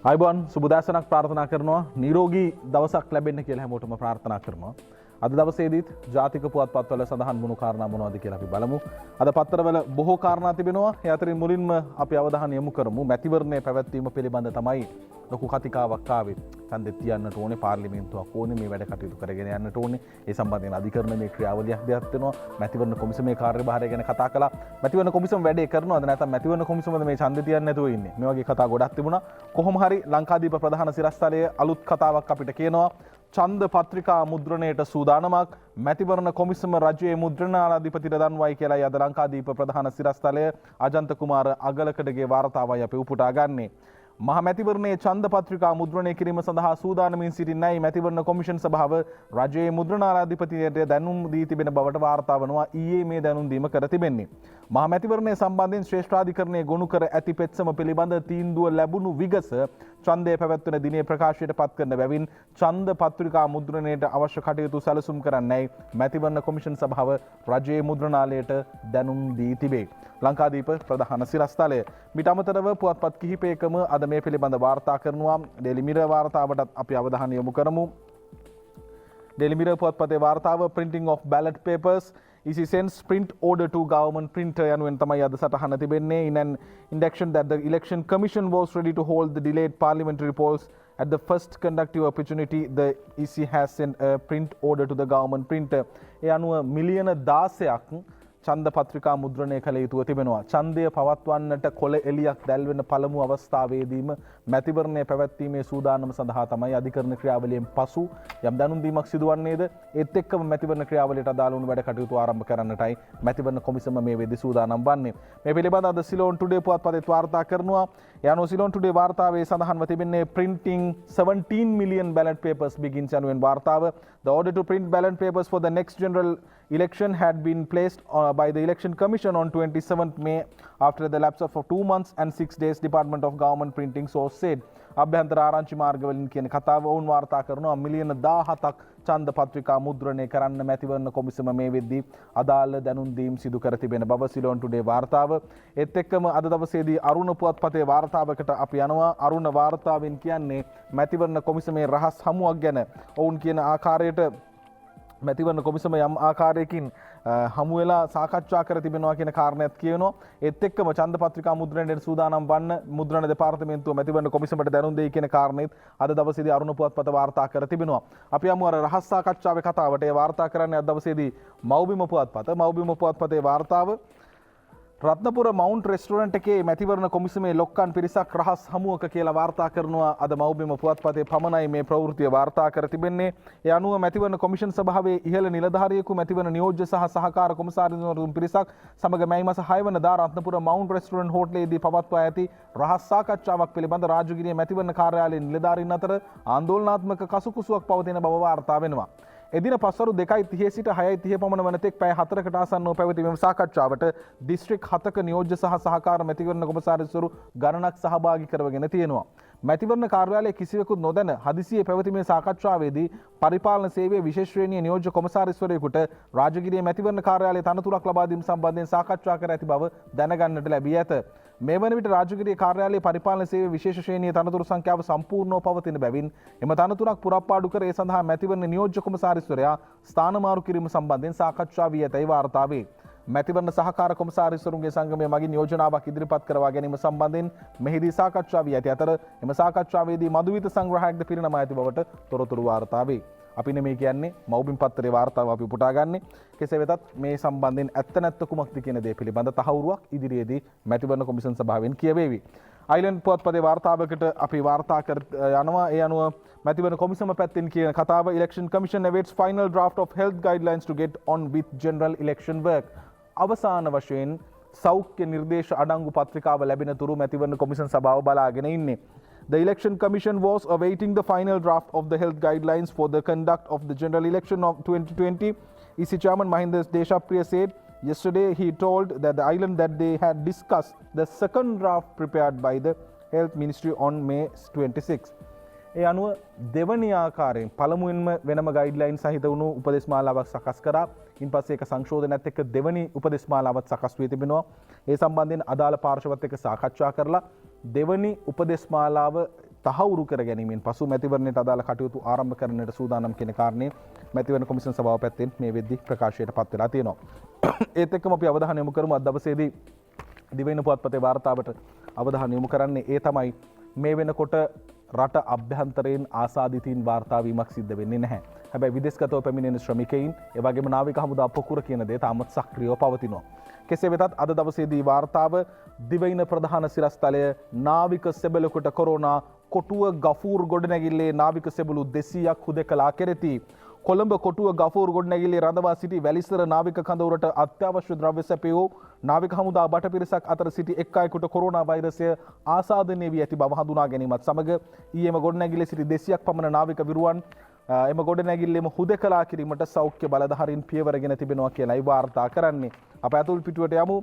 අයිබෝන් සුබදෑසනක් ප්‍රාර්ථනා කරනවා නිරෝගී දවසක් ලැබෙන්න කියලා හැමෝටම ප්‍රාර්ථනා කරනවා. අද දවසේදීත් ජාතික පුවත්පත්වල සඳහන් වුණු කාරණා මොනවද කියලා අපි බලමු. අද පත්තරවල බොහෝ කාරණා තිබෙනවා. ඒ අතරින් මුලින්ම අපි අවධානය යොමු කරමු මැතිවරණයේ පැවැත්වීම පිළිබඳ තමයි ලොකු කතිකාවක් ආවේ. ඡන්දෙ තියන්නට ඕනේ, පාර්ලිමේන්තුවක් ඕනේ, මේ වැඩ කටයුතු කරගෙන යන්නට ඕනේ. ඒ සම්බන්ධයෙන් අධිකරණයේ ක්‍රියාවලියක් දෙයක් වෙනවා. මැතිවරණ කොමිසමේ කාර්යභාරය ගැන කතා කළා. මැතිවරණ කොමිසම වැඩේ කරනවද නැත්නම් මැතිවරණ කොමිසමද මේ ඡන්දෙ තියන්නේ නැතුව ඉන්නේ? මේ වගේ කතා ගොඩක් තිබුණා. කොහොම හරි ලංකාදීප ප්‍රධාන සිරස්තලයේ අලුත් කතාවක් අපිට කියනවා. ඡන්ද පත්‍රිකා මුද්‍රණයට සූදානමක්. මැතිවරණ කොමිසම රජයේ මුද්‍රණාධිපතිට දන්වයි කියලායි අද ලංකාදීප ප්‍රධාන සිරස්තලය අජන්ත කුමාර අගලකඩගේ වාර්තාවයි අපි උපුටා ගන්නේ. මහ මැතිවරණයේ ඡන්ද පත්‍රිකා මුද්‍රණය කිරීම සඳහා සූදානමින් සිටින්නයි මැතිවරණ කොමිෂන් සභාව රජයේ මුද්‍රණාධිපතියට දැනුම් දී තිබෙන බවට වාර්තා වනවා. ඊයේ මේ දැනුම් දීම කර තිබෙන්නේ. මහ මැතිවරණය සම්බන්ධයෙන් ශ්‍රේෂ්ඨාධිකරණයේ ගොනු කර ඇති පෙත්සම පිළිබඳ තීන්දුව ලැබුණු විගස ඡන්දය පැවැත්වෙන දිනේ ප්‍රකාශයට පත් කරන බැවින් ඡන්ද පත්‍රිකා මුද්‍රණයට අවශ්‍ය කටයුතු සැලසුම් කරන්නයි මැතිවරණ කොමිෂන් සභාව රජයේ මුද්‍රණාලයට දැනුම් දී තිබේ. ලංකාදීප ප්‍රධාන සිරස්තලය. මිට අමතරව පුවත්පත් කිහිපයකම අද මේ පිළිබඳ වාර්තා කරනවා. ඩේලි මිරර් වාර්තාවටත් අපි අවධානය යොමු කරමු. ඩේලි මිරර් පුවත්පතේ වාර්තාව printing of ballot papers EC sends print order to government printer යනුවෙන් තමයි අද සටහන තිබෙන්නේ. In an indication that the election commission was ready to hold the delayed parliamentary polls at the first conductive opportunity, the EC has sent a print order to the government printer. ඒ අනුව මිලියන 16ක් ඡන්ද පත්‍රිකා මුද්‍රණය කළ යුතුව තිබෙනවා. ඡන්දය පවත්වන්නට කොළ එලියක් දැල්වෙන පළමු අවස්ථාවේදීම මැතිවරණය පැවැත්වීමේ සූදානම සඳහා තමයි අධිකරණ ක්‍රියාවලියෙන් පසු යම් දැනුම් දීමක් සිදුවන්නේද ඒත් එක්කම මැතිවරණ ක්‍රියාවලියට අදාළ වුණු වැඩ කටයුතු ආරම්භ කරන්නටයි මැතිවරණ කොමිසම මේ වෙද්දී සූදානම් වන්නේ. මේ පිළිබඳව අද සිලෝන් ටුඩේ පුවත්පතේ වාර්තා කරනවා. ඒ අනුව සිලෝන් ටුඩේ වාර්තාවේ සඳහන්ව තිබෙන්නේ printing 17 million ballot papers begins යනුවෙන් වාර්තාව. The order to print ballot papers for the next general election had been placed by the Election Commission on 27th May after the lapse of 2 months and 6 days, Department of Government Printing source said. අභ්‍යන්තර ආරංචි මාර්ගවලින් කියන කතාව වුන් වාර්තා කරනවා. මිලියන 17ක් ඡන්ද පත්‍රිකා මුද්‍රණය කරන්න මැතිවරණ කොමිසම මේ වෙද්දී අදාළ දැනුම් දීම් සිදු කර තිබෙන බව සිලෝන් ටුඩේ වාර්තාව. ඒත් එක්කම අද දවසේදී අරුණ පුවත්පතේ වාර්තාවකට අපි යනවා. අරුණ වාර්තාවෙන් කියන්නේ මැතිවරණ කොමිසමේ රහස් හමුවක් ගැන. ඔවුන් කියන ආකාරයට මැතිවරණ කොමිසම යම් ආකාරයකින් හමු වෙලා සාකච්ඡා කර තිබෙනවා කියන කාරණයක් කියනවා. ඒත් එක්කම ඡන්ද පත්‍රිකා මුද්‍රණයට සූදානම් වන්න මුද්‍රණ දෙපාර්තමේන්තුව මැතිවරණ කොමිසමට දැනුම් දෙයි කියන කාරණේත් අද දවසේදී අරුණ පුවත්පත වාර්තා කර තිබෙනවා. අපි යමු අර රහස් සාකච්ඡාවේ කතාවට. ඒ වාර්තා කරන්නේ අද දවසේදී මව්බිම පුවත්පත. මව්බිම පුවත්පතේ වාර්තාව රත්නපුර මවුන්ට් රෙස්ටොරන්ට් එකේ මැතිවරණ කොමිසමේ ලොක්කන් පිරිසක් රහස් හමුවක කියලා වාර්තා කරනවා. අද මව්බිම පුවත්පතේ පමණයි මේ ප්‍රවෘත්තිය වාර්තා කර තිබෙන්නේ. ඒ අනුව මැතිවරණ කොමිෂන් සභාවේ ඉහළ නිලධාරියෙකු මැතිවරණ නියෝජ්‍ය සහ සහකාර කොමසාරිස්වරුන් පිරිසක් සමග මැයි මාස 6 වෙනිදා රත්නපුර මවුන්ට් රෙස්ටොරන්ට් හෝටලයේදී පවත්වා ඇති රහස් සාකච්ඡාවක් පිළිබඳ රාජගිරිය මැතිවරණ කාර්යාලයේ නිලධාරීන් අතර ආందోලනාත්මක කසුකුසුවක් පවතින බව වාර්තා වෙනවා. එදින පස්වරු 2:30 සිට 6:30 පමණ වන තෙක් පැය 4කට ආසන්නව පැවති මෙම සාකච්ඡාවට දිස්ත්‍රික් 7ක නියෝජ්‍ය සහ සහකාර මැතිවරණ කොමසාරිස්වරු ගණනක් සහභාගී කරවගෙන තියෙනවා. මැතිවරණ කාර්යාලයේ කිසිවෙකුත් නොදැන හදිසියේ පැවති මේ සාකච්ඡාවේදී පරිපාලන සේවයේ විශේෂ ශ්‍රේණියේ නියෝජ්‍ය කොමසාරිස්වරයෙකුට රාජගිරියේ මැතිවරණ කාර්යාලයේ තනතුරක් ලබා දීම සම්බන්ධයෙන් සාකච්ඡා කර ඇති බව දැනගන්නට ලැබී ඇත. මේ වන විට රාජගිරිය කාර්යාලයේ පරිපාලන සේවයේ විශේෂ ශ්‍රේණියේ තනතුරු සංඛ්‍යාව සම්පූර්ණව පවතින බැවින් එම තනතුරක් පුරප්පාඩු කර ඒ සඳහා මැතිවරණ නියෝජ්‍ය කොමසාරිස්වරයා ස්ථානමාරු කිරීම සම්බන්ධයෙන් සාකච්ඡා වී ඇතැයි වාර්තා වේ. මැතිවරණ සහකාර කොමසාරිස්වරුන්ගේ සංගමය මගින් යෝජනාවක් ඉදිරිපත් කරවා ගැනීම සම්බන්ධයෙන් මෙහිදී සාකච්ඡා වී ඇති අතර එම සාකච්ඡාවේදී මදුවිත සංග්‍රහයක්ද පිරිනමා ඇති බවට තොරතුරු වාර්තා වේ. අපි නෙමෙයි කියන්නේ මව්බිම් පත්තරේ වාර්තාව අපි උපුටා ගන්නේ. කෙසේ වෙතත් මේ සම්බන්ධයෙන් ඇත්ත නැත්ත කුමක්ද කියන දේ පිළිබඳ තහවුරුවක් ඉදිරියේදී මැතිවරණ කොමිෂන් සභාවෙන් කියවේවි. අයිලන්ඩ් පුවත්පතේ වාර්තාවකට අපි වාර්තා කර යනවා. ඒ අනුව මැතිවරණ කොමිසම පැත්තෙන් කියන කතාව election commission awaits final draft of health guidelines to get on with general election work. අවසාන වශයෙන් සෞඛ්‍ය නිර්දේශ අඩංගු පත්‍රිකාව ලැබෙන තුරු මැතිවරණ කොමිෂන් සභාව බලාගෙන ඉන්නේ. The Election Commission was awaiting the final draft of the health guidelines for the conduct of the general election of 2020. EC Chairman Mahinda Deshapriya said yesterday he told that the island that they had discussed the second draft prepared by the Health Ministry on May 26. ඒ අනුව දෙවනි ආකාරයෙන් පළමුවෙන්ම වෙනම guideline සහිත වුණු උපදෙස් මාලාවක් සකස් කරා. ඉන්පස්සේ ඒක සංශෝධනයත් එක්ක දෙවනි උපදෙස් මාලාවත් සකස් වී තිබෙනවා. ඒ සම්බන්ධයෙන් අදාළ පාර්ශවත් එක්ක සාකච්ඡා කරලා දෙවනි උපදෙස් මාලාව තහවුරු කර ගැනීමෙන් පසු මැතිවරණයට අදාළ කටයුතු ආරම්භ කරන්නට සූදානම් කියන කාරණේ මැතිවරණ කොමිෂන් සභාව පැත්තෙන් මේ වෙද්දී ප්‍රකාශයට පත් වෙලා තියෙනවා. ඒත් එක්කම අපි අවධානය යොමු කරමු අද දවසේදී දිවයින පුවත්පතේ වාර්තාවට අවධානය යොමු කරන්නේ ඒ තමයි මේ වෙනකොට රට අභ්‍යන්තරයෙන් ආසාදිතයින් වාර්තා වීමක් සිද්ධ වෙන්නේ නැහැ. හැබැයි විදේශගතව පැමිණෙන ශ්‍රමිකයින් ඒ වගේම නාවික හමුදා පොකුර කියන දේ තාමත් සක්‍රියව පවතිනවා. කෙසේ වෙතත් අද දවසේදී වාර්තාව දිවයින ප්‍රධාන සිරස්තලය නාවික සෙබළකට කොරෝනා කොටුව ගෆූර් ගොඩනැගිල්ලේ නාවික සෙබළු 200ක් හුදකලා කෙරෙති. කොළඹ කොටුව ගෆූර් ගොඩනැගිල්ලේ රඳවා සිටි වැලිසර නාවික කඳවුරට අත්‍යවශ්‍ය ද්‍රව්‍ය සැපයූ නාවික හමුදා බටපිරිසක් අතර සිටි එක් අයෙකුට කොරෝනා වෛරසය ආසාදනය වී ඇති බව හඳුනා ගැනීමත් සමග ඊයේම ගොඩනැගිල්ලේ සිටි 200ක් පමණ නාවික විරුවන් එම ගොඩනැගිල්ලේම හුදකලා කිරීමට සෞඛ්‍ය බලධාරීන් පියවරගෙන තිබෙනවා කියලායි වාර්තා කරන්නේ. අප ඇතුල් පිටුවට යමු.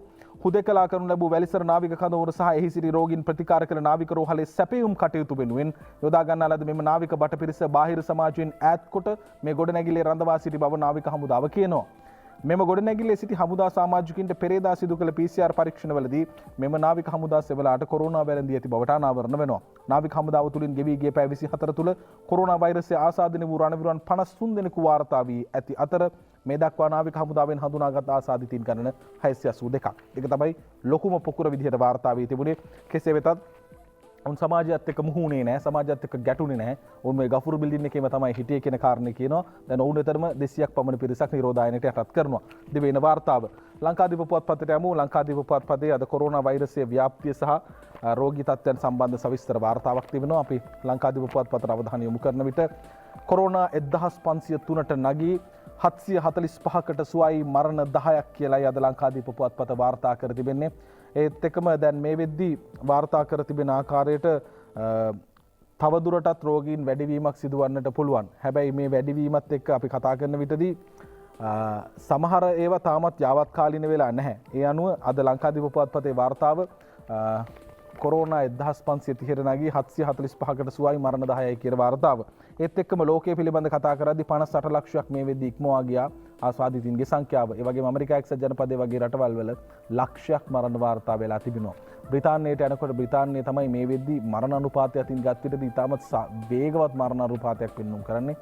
හුදකලා කරනු ලැබූ වැලිසර නාවික කඳවුර සහ එහි සිටි රෝගීන් ප්‍රතිකාර කළ නාවික රෝහලේ සැපයුම් කටයුතු වෙනුවෙන් යොදා ගන්නා ලද මෙම නාවික බටපිරිස බාහිර සමාජයෙන් ඈත් කොට මේ ගොඩනැගිල්ලේ රඳවා සිටි බව නාවික හමුදාව කියනවා. මෙම ගොඩනැගිල්ලේ සිටි හමුදා සමාජිකින්ට පෙරේදා සිදු කළ PCR පරීක්ෂණවලදී මෙම නාවික හමුදා සෙබළාට කොරෝනා වැළඳී ඇති බවට අනාවරණ වෙනවා. නාවික හමුදාව තුලින් ගෙවී ගිය පැය 24 තුළ කොරෝනා වෛරසය ආසාදනය වූ රණවිරුවන් 53 දෙනෙකු වාර්තා වී ඇති අතර මේ දක්වා නාවික හමුදාවෙන් හඳුනාගත් ආසාදිතයින් ගණන 682ක්. ඒක තමයි ලොකුම පොකුර විදිහට වාර්තා වී තිබුණේ. කෙසේ වෙතත් උන් සමාජයත් එක්ක මුහුණේ නැහැ, සමාජයත් එක්ක ගැටුනේ නැහැ. උන් මේ ගෆුරු බිල්ඩින් එකේම තමයි හිටියේ කියන කාරණේ කියනවා. දැන් ඔවුන් අතරම 200ක් පමණ පිරිසක් නිරෝධායනයට යටත් කරනවා. දිවයින වාර්තාව. ලංකාදීප පුවත්පතට යමු. ලංකාදීප පුවත්පතේ අද කොරෝනා වෛරසයේ ව්‍යාප්තිය සහ රෝගී තත්ත්වයන් සම්බන්ධ සවිස්තර වාර්තාවක් තිබෙනවා. අපි ලංකාදීප පුවත්පතට අවධානය යොමු කරන විට කොරෝනා 1503ට නැගී 745කට සුවයි මරණ 10ක් කියලායි අද ලංකාදීප පුවත්පත වාර්තා කර තිබෙන්නේ. ඒත් එක්කම දැන් මේ වෙද්දී වාර්තා කර තිබෙන ආකාරයට තවදුරටත් රෝගීන් වැඩිවීමක් සිදුවන්නට පුළුවන්. හැබැයි මේ වැඩිවීමත් එක්ක අපි කතා කරන විටදී සමහර ඒවා තාමත් යාවත්කාලින වෙලා නැහැ. ඒ අනුව අද ලංකාදීප පුවත්පතේ වාර්තාව කොරෝනා 1530ට නැගී 745කට සුවයි මරණ 10යි කියන වාර්තාව. ඒත් එක්කම ලෝකයේ පිළිබඳ කතා කරද්දී 58 ලක්ෂයක් මේ වෙද්දී ඉක්මවා ගියා ආසාදිතින්ගේ සංඛ්‍යාව. ඒ වගේම ඇමරිකා එක්සත් ජනපදයේ වගේ රටවල් වල ලක්ෂයක් මරණ වාර්තා වෙලා තිබෙනවා. බ්‍රිතාන්‍යයට යනකොට බ්‍රිතාන්‍යය තමයි මේ වෙද්දී මරණ අනුපාතය අතින් ගත් විටදී ඉතාමත් වේගවත් මරණ අනුපාතයක් පෙන්වුම් කරන්නේ.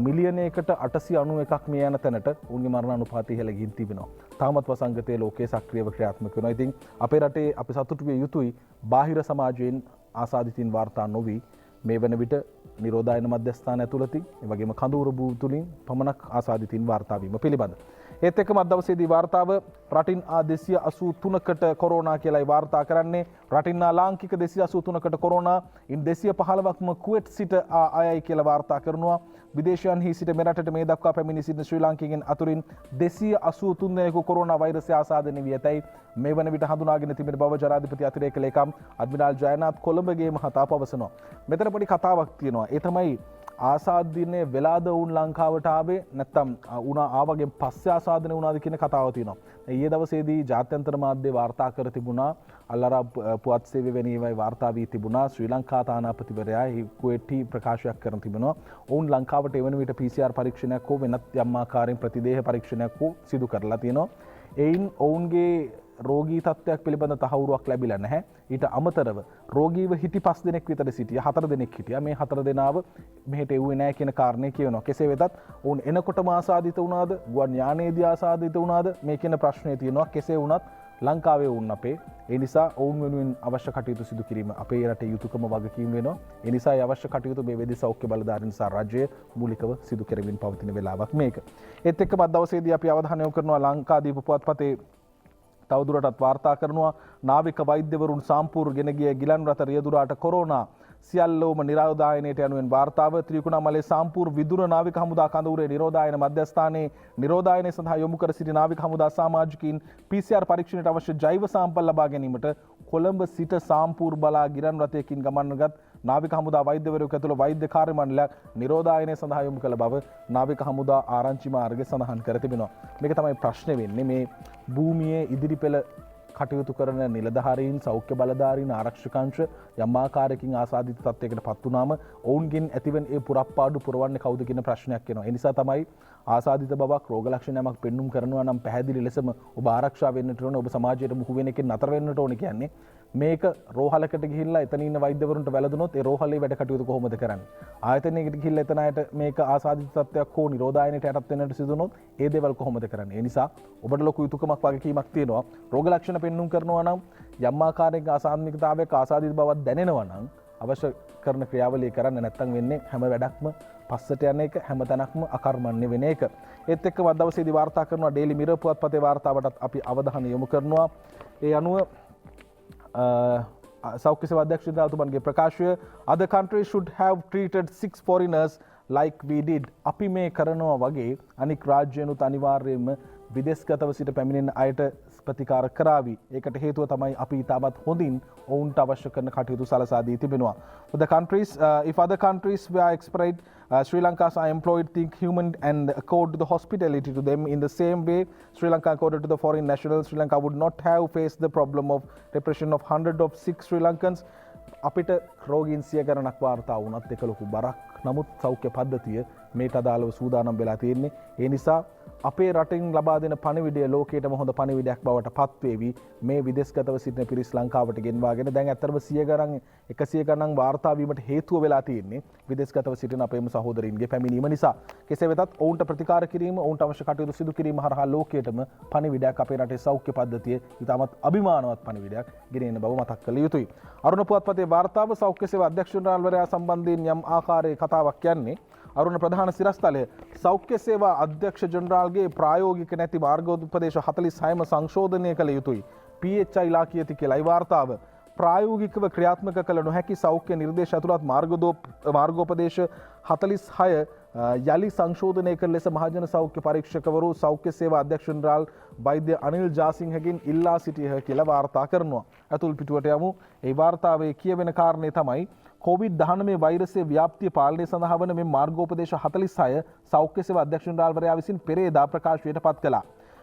මිලියනයකට 891ක් මේ යන තැනට උන්ගේ මරණ අනුපාතය ඉහළ ගිහින් තිබෙනවා. තාමත් වසංගතයේ ලෝකයේ සක්‍රියව ක්‍රියාත්මක වෙනවා. ඉතින් අපේ රටේ අපි සතුටු විය යුතුයි බාහිර සමාජයෙන් ආසාදිතින් වාර්තා නොවි මේ වන විට නිරෝධායන මධ්‍යස්ථාන ඇතුළතින් ඒ වගේම කඳවුර භූ තුලින් පමණක් ආසාදිතින් වාර්තා වීම පිළිබඳ. ඒත් එක්කම අද දවසේදී වාර්තාව රටින් 283කට කොරෝනා කියලායි වාර්තා කරන්නේ. රටින් ලාංකික 283කට කොරෝනා ඉන් 215ක්ම කුවේට් සිට ආයයි කියලා වාර්තා කරනවා. විදේශයන්හි සිට මෙරටට මේ දක්වා පැමිණි සිටින ශ්‍රී ලාංකිකයන් අතුරින් 283 දෙනෙකු කොරෝනා වෛරසය ආසාදනය වී ඇතැයි මේ වන විට හඳුනාගෙන තිබෙන බව ජනාධිපති අතිරේක ලේකම් අඩ්මිරාල් ජයනාත් කොළඹගේ මහතා පවසනවා. මෙතන පොඩි කතාවක් තියෙනවා. ඒ තමයි ආසාදනය වෙලාද වුන් ලංකාවට ආවේ නැත්නම් ආවගෙන් පස්සේ ආසාදනය වුණාද කියන කතාව තියෙනවා. ඊයේ දවසේදී ජාත්‍යන්තර මාධ්‍ය වාර්තා කර තිබුණා අල්ලාරා පුවත් සේවය වැනි ඒවායි වාර්තා වී තිබුණා. ශ්‍රී ලංකා තානාපතිවරයා කුවේටි ප්‍රකාශයක් කරන තිබෙනවා. ඔවුන් ලංකාවට එවන විට PCR පරීක්ෂණයක් හෝ වෙනත් යම් ආකාරයෙන් ප්‍රතිදේහ පරීක්ෂණයක් හෝ සිදු කරලා තියෙනවා. එයින් ඔවුන්ගේ රෝගී තත්ත්වයක් පිළිබඳ තහවුරුවක් ලැබිලා නැහැ. ඊට අමතරව රෝගීව හිටි 5 දෙනෙක් විතර සිටියා. 4 දෙනෙක් හිටියා. මේ 4 දෙනාව මෙහෙට එව්වේ නැහැ කියන කාරණේ කියනවා. කෙසේ වෙතත් ඔවුන් එනකොටම ආසාදිත වුණාද? ගුවන් යානයේදී ආසාදිත වුණාද? මේ කියන ප්‍රශ්නේ තියෙනවා. කෙසේ වුණත් ලංකාවේ වුණ අපේ. ඒ නිසා ඔවුන් වෙනුවෙන් අවශ්‍ය කටයුතු සිදු කිරීම අපේ රටේ යුතුයකම වගකීම් වෙනවා. ඒ නිසා අවශ්‍ය කටයුතු මේ වෙද්දී සෞඛ්‍ය බලධාරීන් සහ රාජ්‍ය මූලිකව සිදු කරමින් පවතින වෙලාවක් මේක. ඒත් එක්කම අද දවසේදී අපි අවධානය යොමු කරනවා ලංකාදීප පුවත්පතේ තවදුරටත් වාර්තා කරනවා නාවික වෛද්‍යවරුන් සාම්පූර් ගෙන ගිය ගිලන් රථ රියදුරාට කොරෝනා සියල්ලෝම නිරෝධායනයට යනුවෙන් වාර්තාව. ත්‍රිකුණාමලේ සාම්පූර් විදුර නාවික හමුදා කඳවුරේ නිරෝධායන මධ්‍යස්ථානයේ නිරෝධායනය සඳහා යොමු කර සිටි නාවික හමුදා සමාජිකයින් PCR පරීක්ෂණයට අවශ්‍ය ජෛව සාම්පල් ලබා ගැනීමට කොළඹ සිට සාම්පූර් බලා ගිලන් රථයකින් ගමන්ගත් නාවික හමුදා වෛද්‍යවරයෙකු ඇතුළු වෛද්‍ය කාර්ය මණ්ඩලයක් නිරෝධායනය සඳහා යොමු කළ බව නාවික හමුදා ආරංචි මාර්ගය සඳහන් කර තිබෙනවා. මේක තමයි ප්‍රශ්නේ වෙන්නේ. මේ භූමියේ ඉදිරි පෙළ කටයුතු කරන නිලධාරීන් සෞඛ්‍ය බලධාරීන් ආරක්ෂකංශ යම් ආකාරයකින් ආසාදිත තත්යකට පත් වුණාම ඔවුන්ගෙන් ඇතිවෙන ඒ පුරප්පාඩු පුරවන්නේ කවුද කියන ප්‍රශ්නයක් එනවා. ඒ නිසා තමයි ආසාදිත බවක් රෝග ලක්ෂණයක් පෙන්눔 කරනවා නම් පැහැදිලි ලෙසම ඔබ ආරක්ෂා වෙන්නට ඕන, ඔබ සමාජයට මුහු වෙන එකෙන් නතර වෙන්නට ඕන කියන්නේ. මේක රෝහලකට ගිහිල්ලා එතන ඉන්න වෛද්‍යවරුන්ට වැළඳුනොත් ඒ රෝහලේ වැඩ කටයුතු කොහොමද කරන්නේ? ආයතනයකට ගිහිල්ලා එතන අයට මේක ආසාදිත තත්ත්වයක් හෝ නිරෝධායනයට යටත් වෙන්නට සිදු වුණොත් ඒ දේවල් කොහොමද කරන්නේ? ඒ නිසා ඔබට ලොකු යුතුයකමක් වගකීමක් තියෙනවා. රෝග ලක්ෂණ පෙන්눔 කරනවා නම් යම් ආකාරයක ආසාත්මිකතාවයක ආසාදිත බවක් දැනෙනවා නම් අවශ්‍ය කරන ක්‍රියාවලිය කරන්න, නැත්නම් වෙන්නේ හැම වැඩක්ම පස්සට යන එක, හැම තැනක්ම අකර්මණ්‍ය වෙන එක. ඒත් එක්කම අද දවසේදී වාර්තා කරනවා ඩේලි මිරර් පුවත්පතේ වාර්තාවටත් අපි අවධානය යොමු කරනවා. ඒ අනුව සෞඛ්‍ය සේවා අධ්‍යක්ෂතුමාගේ ප්‍රකාශය, other countries should have treated 6 foreigners like we did. අපි මේ කරනවා වගේ අනික් රාජ්‍යනුත් අනිවාර්යයෙන්ම විදේශගතව සිට පැමිණෙන අයට ප්‍රතිකාර කරાવી. ඒකට හේතුව තමයි අපි ඊටමත් හොඳින් ඔවුන්ට අවශ්‍ය කරන කටයුතු සලසා දී තිබෙනවා. The countries, if other countries were exploit Sri Lanka's unemployed think human and accord the hospitality to them in the same way Sri Lanka accorded to the foreign nationals, Sri Lanka would not have faced the problem of repression of hundreds of sick Sri Lankans. අපිට රෝගීන් සිය ගණනක් වාර්තා වුණත් එක ලොකු බරක්. නමුත් සෞඛ්‍ය පද්ධතිය මේට අදාළව සූදානම් වෙලා තියෙන්නේ. ඒ නිසා අපේ රටින් ලබා දෙන පණිවිඩය ලෝකයටම හොඳ පණිවිඩයක් බවට පත්වේවි. මේ විදේශගතව සිටින පිරිස් ලංකාවට ගෙන්වාගෙන දැන් ඇත්තටම 100 ගණන් වාර්තා වීමට හේතුව වෙලා තියෙන්නේ විදේශගතව සිටින අපේම සහෝදරින්ගේ පැමිණීම නිසා. කෙසේ වෙතත් ඔවුන්ට ප්‍රතිකාර කිරීම, ඔවුන්ට අවශ්‍ය කටයුතු සිදු කිරීම හරහා ලෝකයටම පණිවිඩයක්, අපේ රටේ සෞඛ්‍ය පද්ධතිය ඉතාමත් අභිමානවත් පණිවිඩයක් ගෙනෙන බව මතක් කළ යුතුයි. අරුණ පුවත්පතේ වාර්තාව සෞඛ්‍ය සේවා අධ්‍යක්ෂ ජනරාල්වරයා සම්බන්ධයෙන් යම් ආකාරයේ කතාවක් කියන්නේ. අරුණ ප්‍රධාන සිරස්තලය සෞඛ්‍ය සේවා අධ්‍යක්ෂ ජනරාල්ගේ ප්‍රායෝගික නැති මාර්ගෝපදේශ 46ම සංශෝධනය කළ යුතුයි. PHI ලා කියති කියලායි වාර්තාව. ප්‍රායෝගිකව ක්‍රියාත්මක කළ නොහැකි සෞඛ්‍ය නිර්දේශ ඇතුළත් මාර්ගෝපදේශ 46 යලි සංශෝධනය කළ ලෙස මහජන සෞඛ්‍ය පරීක්ෂකවරු සෞඛ්‍ය සේවා අධ්‍යක්ෂ ජනරාල් වෛද්‍ය අනිල් ජාසිංහගෙන් ඉල්ලා සිටියහ කියලා වාර්තා කරනවා. අතුල් පිටුවට යමු. ඒ වාර්තාවේ කියවෙන කාරණේ තමයි COVID-19 වෛරසයේ ව්‍යාප්තිය පාලනය සඳහා වන මේ මාර්ගෝපදේශ 46 සෞඛ්‍ය සේවා අධ්‍යක්ෂ ජනරාල්වරයා විසින් පෙරේදා ප්‍රකාශයට පත් කළා.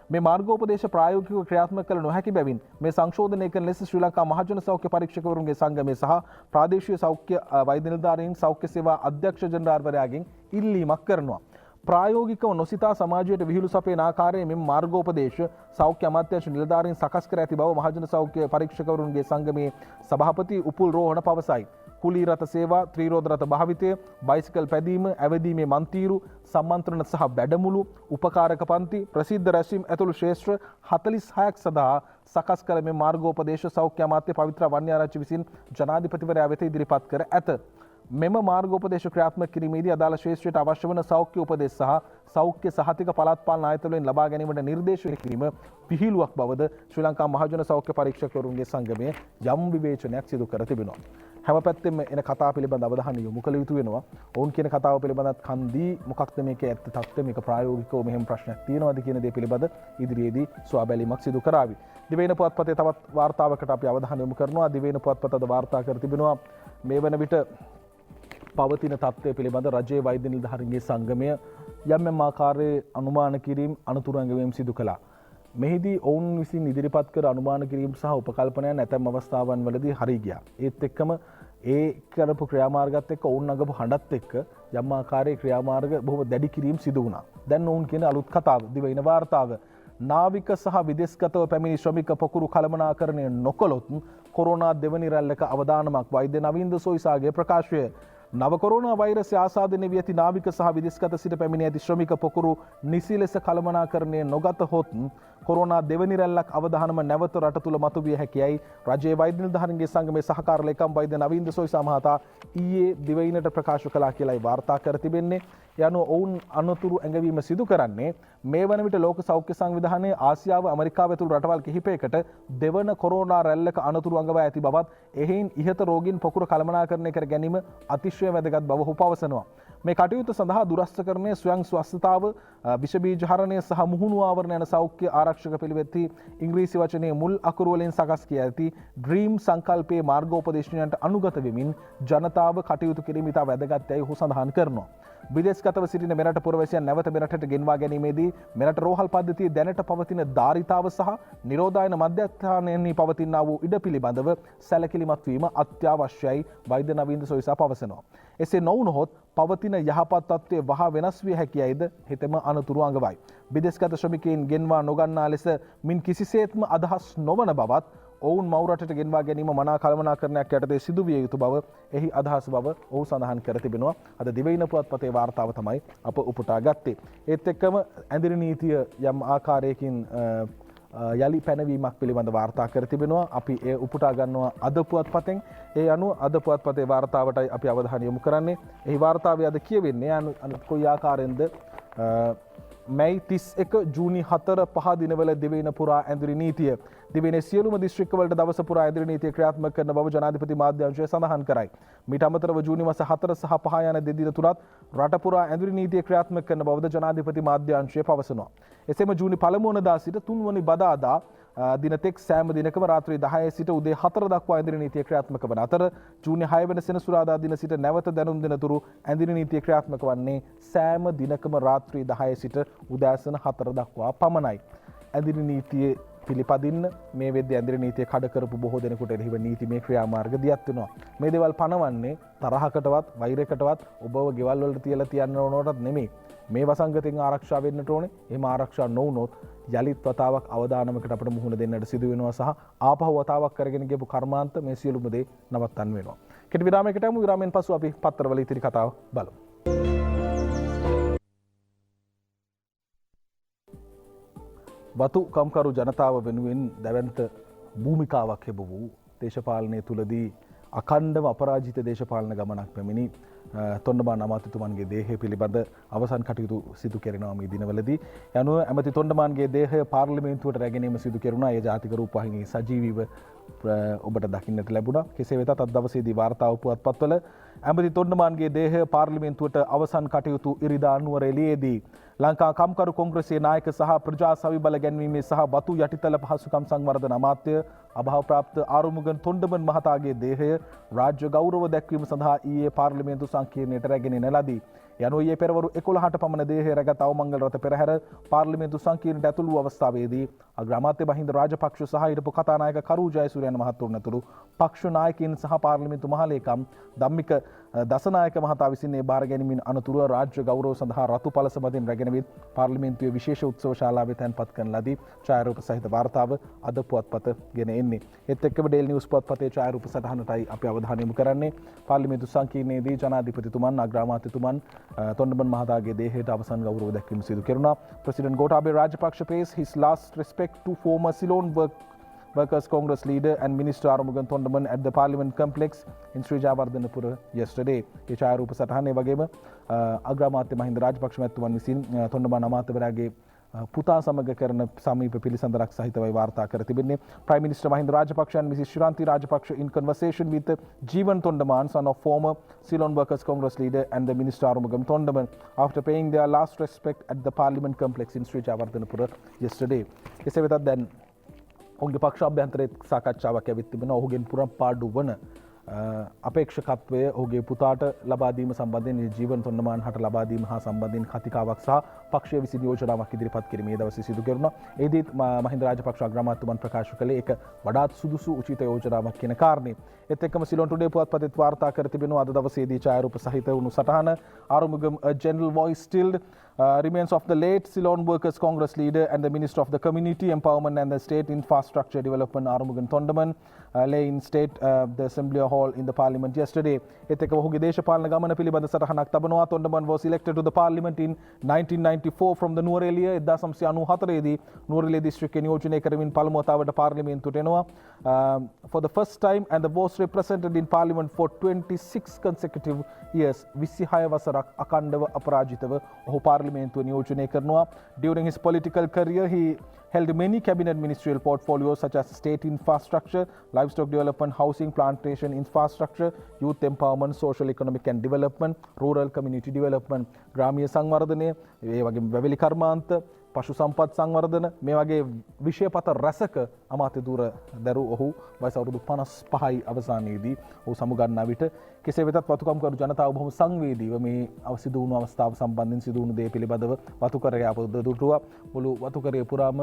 මේ මාර්ගෝපදේශ ප්‍රායෝගිකව ක්‍රියාත්මක කළ නොහැකි බැවින් මේ සංශෝධනය කරන ලෙස ශ්‍රී ලංකා මහජන සෞඛ්‍ය පරීක්ෂකවරුන්ගේ සංගමය සහ ප්‍රාදේශීය සෞඛ්‍ය වෛද්‍ය නිලධාරීන් සෞඛ්‍ය සේවා අධ්‍යක්ෂ ජනරාල්වරයාගෙන් ඉල්ලීමක් කරනවා. ප්‍රායෝගිකව නොසිතා සමාජයට විහිළු සපයන ආකාරයේ මෙම මාර්ගෝපදේශ සෞඛ්‍ය අමාත්‍යාංශ නිලධාරීන් සකස් කර ඇති බව මහජන සෞඛ්‍ය පරීක්ෂකවරුන්ගේ සංගමේ සභාපති උපුල් රෝහණ පවසයි. කුලී රථ සේවා, ත්‍රිරෝද රථ භාවිතය, බයිසිකල් පැදීම, ඇවදීමේ මන්තීරු, සම්මන්ත්‍රණ සහ වැඩමුළු, උපකාරක පන්ති, ප්‍රසිද්ධ රැස්වීම් ඇතුළු ක්ෂේත්‍ර 46ක් සඳහා සකස් කළ මේ මාර්ගෝපදේශ සෞඛ්‍ය අමාත්‍ය පවිත්‍ර වන්‍යාරච්චි විසින් ජනාධිපතිවරයා වෙත ඉදිරිපත් කර ඇත. මෙම මාර්ගෝපදේශ ක්‍රියාත්මක කිරීමේදී අදාළ ක්ෂේත්‍රයට අවශ්‍ය වන සෞඛ්‍ය උපදෙස් සහ සෞඛ්‍ය සහතික පළාත් පාලන ආයතනවලින් ලබා ගැනීමට නිර්දේශ කිරීම පිහිළුවක් බවද ශ්‍රී ලංකා මහජන සෞඛ්‍ය පරීක්ෂකවරුන්ගේ සංගමය යම් විවේචනයක් සිදු කර තිබෙනවා. හැම පැත්තෙම එන කතා පිළිබඳ අවධානය යොමු කළ යුතු වෙනවා. ඔවුන් කියන කතාව පිළිබඳත් කන්දී මොකක්ද මේකේ ඇත්ත තත්ත්වය, මේක ප්‍රායෝගිකව මෙහෙම ප්‍රශ්නයක් තියෙනවද කියන දේ පිළිබඳ ඉදිරියේදී සොයාබැලීමක් සිදු කරાવી. දිවයින පුවත්පතේ තවත් වාර්තාවකට අපි අවධානය යොමු කරනවා. දිවයින පුවත්පත අද වාර්තා කර තිබෙනවා මේ වන විට පවතින තත්ත්වය පිළිබඳ රජයේ වෛද්‍ය නිලධාරීන්ගේ සංගමය යම් ආකාරයේ අනුමාන කිරීම අනුතුරු ඇඟවීම් සිදු කළා. මෙහිදී ඔවුන් විසින් ඉදිරිපත් කර අනුමාන කිරීම සහ උපකල්පනයන් ඇතැම් අවස්ථාවන් වලදී හරි ගියා. ඒත් එක්කම ඒ කරපු ක්‍රියාමාර්ගات එක්ක ඔවුන් නගපු හඬත් එක්ක යම් ආකාරයේ ක්‍රියාමාර්ග බොහොම දැඩි කිරීම සිදු වුණා. දැන් ඔවුන් කියන අලුත් කතාව දිවයින වාර්තාව නාවික සහ විදේශගතව පැමිණි ශ්‍රමික පොකුරු කළමනාකරණය නොකළොත් කොරෝනා දෙවනි රැල්ලක අවදානමක් වෛද්‍ය නවින්ද සොයිසාගේ ප්‍රකාශය. නව කොරෝනා වෛරසය ආසාදනය වී ඇති නාවික සහ විදේශගත සිට පැමිණ ඇති ශ්‍රමික පොකුරු නිසි ලෙස කළමනාකරණය නොගත හොත් කොරෝනා දෙවනි රැල්ලක් අවදානම නැවත රට තුළ මතුවිය හැකියයි රජයේ වෛද්‍ය නිලධාරීන්ගේ සංගමේ සහකාර ලේකම් වෛද්‍ය නවින්ද සොයිසා මහතා ඊයේ දිවයිනට ප්‍රකාශ කළා කියලායි වාර්තා කර තිබෙන්නේ. යනු ඔවුන් අනතුරු ඇඟවීම සිදු කරන්නේ මේ වන විට ලෝක සෞඛ්‍ය සංවිධානයේ ආසියාව, ඇමරිකාව ඇතුළු රටවල් කිහිපයකට දෙවන කොරෝනා රැල්ලක අනතුරු අඟවා ඇති බවත් එහෙයින් ඉහත රෝගීන් පොකුර කළමනාකරණය කර ගැනීම අතිශය වැදගත් බව ඔහු පවසනවා. මේ කටයුතු සඳහා දුරස්ථකරණය, ස්වයං ස්වස්ථතාව, විෂ බීජ හරණය සහ මුහුණු ආවරණ යන සෞඛ්‍ය ආරක්ෂක පිළිවෙත්හි ඉංග්‍රීසි වචනයේ මුල් අකුරු වලින් සකස් කිය ඇති ඩ්‍රීම් සංකල්පයේ මාර්ගෝපදේශනයන්ට අනුගත වෙමින් ජනතාව කටයුතු කිරීම ඉතා වැදගත් යයි ඔහු සඳහන් කරනවා. විදේශගත විදේශගතව සිටින මෙරට පුරවැසියන් නැවත මෙරටට ගෙන්වා ගැනීමේදී මෙරට රෝහල් පද්ධතියේ දැනට පවතින ධාරිතාව සහ නිරෝධායන මධ්‍යස්ථානයෙහි පවතිනා වූ ඉඩ පිළිබඳව සැලකිලිමත් වීම අත්‍යවශ්‍යයි වෛද්‍ය නවීන්ද සොයිසා පවසනවා. එසේ නොවුනහොත් පවතින යහපත් තත්ත්වය වහා වෙනස් විය හැකියයිද හෙතෙම අනතුරු අඟවයි. විදේශගත ශ්‍රමිකයින් ගෙන්වා නොගන්නා ලෙස මින් කිසිසේත්ම අදහස් නොවන බවත් ඔවුන් මවරටට ගෙන්වා ගැනීම මනා කළමනාකරණයක් යටතේ සිදුවිය යුතු බව එහි අදහස් බව ඔහු සඳහන් කර තිබෙනවා. අද දිවයින පුවත්පතේ වාර්තාව තමයි අප උපුටා ගත්තේ. ඒත් එක්කම ඇඳිරි නීතිය යම් ආකාරයකින් යලි පැනවීමක් පිළිබඳ වාර්තා කර තිබෙනවා. අපි ඒ උපුටා ගන්නවා අද පුවත්පතෙන්. ඒ අනුව අද පුවත්පතේ වාර්තාවටයි අපි අවධානය යොමු කරන්නේ. එහි වාර්තාවේ අද කියවෙන්නේ කොයි ආකාරයෙන්ද මැයි 31 ජූනි 4 5 දිනවල දිවයින පුරා ඇඳිරි නීතිය දිවයිනේ සියලුම දිස්ත්‍රික්කවලට දවස පුරා ඇඳිරි නීතිය ක්‍රියාත්මක කරන බව ජනාධිපති මාධ්‍යාංශය සඳහන් කරයි. මීට අමතරව ජූනි මාස 4 සහ 5 යන දෙදින තුනත් රට පුරා ඇඳිරි නීතිය ක්‍රියාත්මක කරන බවද ජනාධිපති මාධ්‍යාංශය පවසනවා. එසේම ජූනි 1 වනදා සිට 3 වනි බදාදා දිනතෙක් සෑම දිනකම රාත්‍රී 10 සිට උදේ 4 දක්වා ඇඳිරි නීතිය ක්‍රියාත්මක වන අතර ජූනි 6 වෙනි සෙනසුරාදා දින සිට නැවත දැනුම් දෙනතුරු ඇඳිරි නීතිය ක්‍රියාත්මක වන්නේ සෑම දිනකම රාත්‍රී 10 සිට උදෑසන 4 දක්වා පමණයි. ඇඳිරි නීතියේ පිළිපදින්න මේ වෙද්දී ඇඳිරි නීතිය කඩ කරපු බොහෝ දෙනෙකුට එරෙහිව නීතිමය ක්‍රියාමාර්ග දියත් වෙනවා. මේ දේවල් පනවන්නේ තරහකටවත් වෛරයකටවත් ඔබව ගෙවල් වලට තියලා තියන්න ඕනටත් නෙමෙයි. මේ වසංගතයෙන් ආරක්ෂා වෙන්නට ඕනේ. එහෙම ආරක්ෂා නොවුනොත් යලිත් වතාවක් අවදානමකට අපිට මුහුණ දෙන්නට සිදු වෙනවා සහ ආපහු වතාවක් කරගෙන ගියපු කර්මාන්ත මේ සියලුම දේ නවත්තන්න වෙනවා. කෙටි විරාමයකට යමු. විරාමයෙන් පසු අපි පත්තරවල ඉතිරි කතාව බලමු. වතු කම්කරු ජනතාව වෙනුවෙන් දැවැන්ත භූමිකාවක් හෙබ වූ දේශපාලනය තුලදී අඛණ්ඩව අපරාජිත දේශපාලන ගමනක් පැමිණි තොණ්ඩමාන අමාත්‍යතුමන්ගේ දේහය පිළිබඳ අවසන් කටයුතු සිදු කෙරෙනවා මේ දිනවලදී. යනුව ඇමති තොණ්ඩමාන්ගේ දේහය පාර්ලිමේන්තුවට රැගෙනීම සිදු කෙරුණා. ඒ ජාතික රූපවාහිනියේ සජීවීව ඔබට දකින්නට ලැබුණා. කෙසේ වෙතත් අද දවසේදී වාර්තා පුවත්පත්වල ඇමති තොණ්ඩමාන්ගේ දේහය පාර්ලිමේන්තුවට අවසන් කටයුතු ඉරිදා නුවර එළියේදී ලංකා කම්කරු කොංග්‍රසයේ නායක සහ ප්‍රජා සවිබල ගැන්වීමේ සහ වතු යටිතල පහසුකම් සංවර්ධන අමාත්‍ය අභාවප්‍රාප්ත ආරුමුගන් තොණ්ඩමන් මහතාගේ දේහය රාජ්‍ය ගෞරව දැක්වීම සඳහා ඊයේ පාර්ලිමේන්තු සංකීර්ණයට රැගෙන එන ලදී. යනුව ඊයේ පෙරවරු 11ට පමණ දේහය රැගත් අවමංගල රථ පෙරහැර පාර්ලිමේන්තු සංකීර්ණයට ඇතුළු වූ අවස්ථාවේදී අග්‍රාමාත්‍ය මහින්ද රාජපක්ෂ සහ ඊටපු කතානායක කරු ජයසූරියන් මහතුරුන් ඇතුළු පක්ෂ නායකයින් සහ පාර්ලිමේන්තු මහලේකම් ධම්මික දසනායක මහතා විසින් මේ බාර ගැනීමෙන් අනතුරුව රාජ්‍ය ගෞරව සඳහා රතු පළස මතින් රැගෙන විත් පාර්ලිමේන්තුවේ විශේෂ උත්සව ශාලාවේ තැන්පත් කරන ලදී. ඡායාරූප සහිත වාර්තාව අද පුවත්පත ගෙන එන්නේ. ඒත් එක්කම ඩේල් නිවුස් පුවත්පතේ ඡායාරූප සටහනටයි අපි අවධානය යොමු කරන්නේ. පාර්ලිමේන්තු සංකීර්ණයේදී ජනාධිපතිතුමන් අග්‍රාමාත්‍යතුමන් තොණ්ඩමන් මහතාගේ දේහයට අවසන් ගෞරව දැක්වීම සිදු කෙරුණා. President Gotabaya Rajapaksa pays his last respect to former Ceylon Workers Congress leader and Minister Arumugan Thondaman at the Parliament complex in Sri Jayawardenepura yesterday. ඒ ඡායාරූප සටහනේ වගේම අග්‍රාමාත්‍ය මහින්ද රාජපක්ෂ මහත්මයාන් විසින් තොණ්ඩමන් අමාත්‍යවරයාගේ පුතා සමග කරන සමීප පිළිසඳරක් සහිතවයි වාර්තා කර තිබෙන්නේ. Prime Minister Mahinda Rajapaksa and Mrs. Shiranti Rajapaksa in conversation with Jeevan Thondaman, son of former Ceylon Workers Congress leader and the Minister Arumugam Thondaman, after paying their last respect at the Parliament complex in Sri Jayawardenepura yesterday. කෙසේ වෙතත් දැන් ඔහුගේ පක්ෂ අභ්‍යන්තරයේ සාකච්ඡාවක් ඇවිත් තිබෙනවා. ඔහුගෙන් පුරම්පාඩු වන අපේක්ෂකත්වය ඔහුගේ පුතාට ලබා දීම සම්බන්ධයෙන් ජීවන් තොණ්ඩමාන් හට ලබා දීම හා සම්බන්ධයෙන් කතිකාවක් සහ පක්ෂය විසින් යෝජනාවක් ඉදිරිපත් කිරීමේ දවසේ සිදු කෙරුණා. එෙහිදී මහින්ද රාජපක්ෂ අග්‍රාමාත්‍යතුමන් ප්‍රකාශ කළේ ඒක වඩාත් සුදුසු උචිත යෝජනාවක් කියන කාරණේ. ඒත් එක්කම සිලොන් ටුඩේ පුවත්පතේ වාර්තා කර තිබෙනවා අද දවසේදී ඡායාරූප සහිත වුණු සටහන Arumugam general voice stilled remains of the late Ceylon Workers Congress leader and the Minister of the Community Empowerment and the State Infrastructure Development Arumugan Thondaman lay in state the Assembly Hall in the Parliament yesterday. ඒත් එක්කම ඔහුගේ දේශපාලන ගමන පිළිබඳ සටහනක් තබනවා. Thondaman was elected to the Parliament in 1994 from the Nuwara 1994 දී නුවරඑළිය දිස්ත්‍රික්කයේ නියෝජනය කරමින් පළමු වතාවට පාර්ලිමේන්තුවට එනවා. For the first time and the was represented in Parliament for 26 consecutive years. 26 වසරක් අඛණ්ඩව අපරාජිතව ඔහු පාර්ලිමේන්තුව නියෝජනය කරනවා. During his political career he held many cabinet ministerial portfolios such as state infrastructure, livestock development, housing, plantation infrastructure, youth empowerment, social economic and development, rural community development, ග්‍රාමීය සංවර්ධනය, ඒ වගේම වැවිලි කර්මාන්ත, පශු සම්පත් සංවර්ධන මේ වගේ විෂයපත රැසක අමාත්‍ය ධූර දැරු ඔහු වයස අවුරුදු 55යි අවසානයේදී ඔහු සමුගන්නා විට කෙසේ වෙතත් වතුකම්කරු ජනතාව බොහොම සංවේදීව මේ සිදු වුණු අවස්ථාව සම්බන්ධයෙන් සිදු වුණු දේ පිළිබඳව වතුකරය අපද දුටුවා. මුළු වතුකරය පුරාම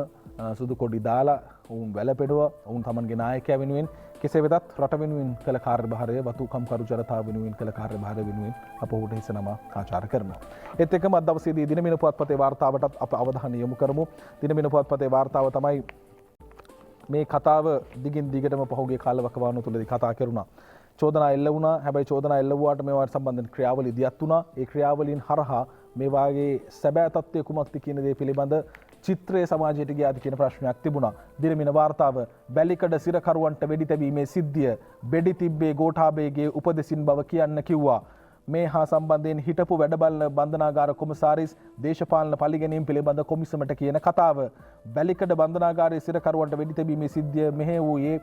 සුදු කොඩි දාලා ඔවුන් වැළපෙඩුවා. ඔවුන් තමන්ගේ නායකයා වෙනුවෙන් කෙසේ වෙතත් රට වෙනුවෙන් කළ කාර්යභාරය වතුකම්කරු ජනතාව වෙනුවෙන් කළ කාර්යභාරය වෙනුවෙන් අප ඔහුට හිස නම ආචාර කරනවා. ඒත් එක්කම අද දවසේදී දිනමින පුවත්පතේ වාර්තාවටත් අප අවධානය යොමු කරමු. දිනමින පුවත්පතේ වාර්තාව තමයි මේ කතාව දිගින් දිගටම පහුගිය කාලවකවානුව තුළදී කතා කරුණා. චෝදනා එල්ල වුණා. හැබැයි චෝදනා එල්ල වුණාට මේවාට සම්බන්ධ ක්‍රියාවලිය දියත් වුණා. ඒ ක්‍රියාවලින් හරහා මේ වාගේ සැබෑ තත්ත්වය කුමක්ද කියන දේ පිළිබඳ චිත්‍රය සමාජයට ගියාද කියන ප්‍රශ්නයක් තිබුණා. දිනමින වාර්තාව බැලිකඩ සිරකරුවන්ට වෙඩි තැබීමේ සිද්ධිය බෙඩි තිබ්බේ ගෝඨාභයගේ උපදෙසින් බව කියන්න කිව්වා. මේ හා සම්බන්ධයෙන් හිටපු වැඩබලන බන්ධනාගාර කොමසාරිස් දේශපාලන පලිගැනීම් පිළිබඳ කොමිසමට කියන කතාව. බැලිකඩ බන්ධනාගාරයේ සිරකරුවන්ට වෙඩි තැබීමේ සිද්ධිය මෙහෙ වූයේ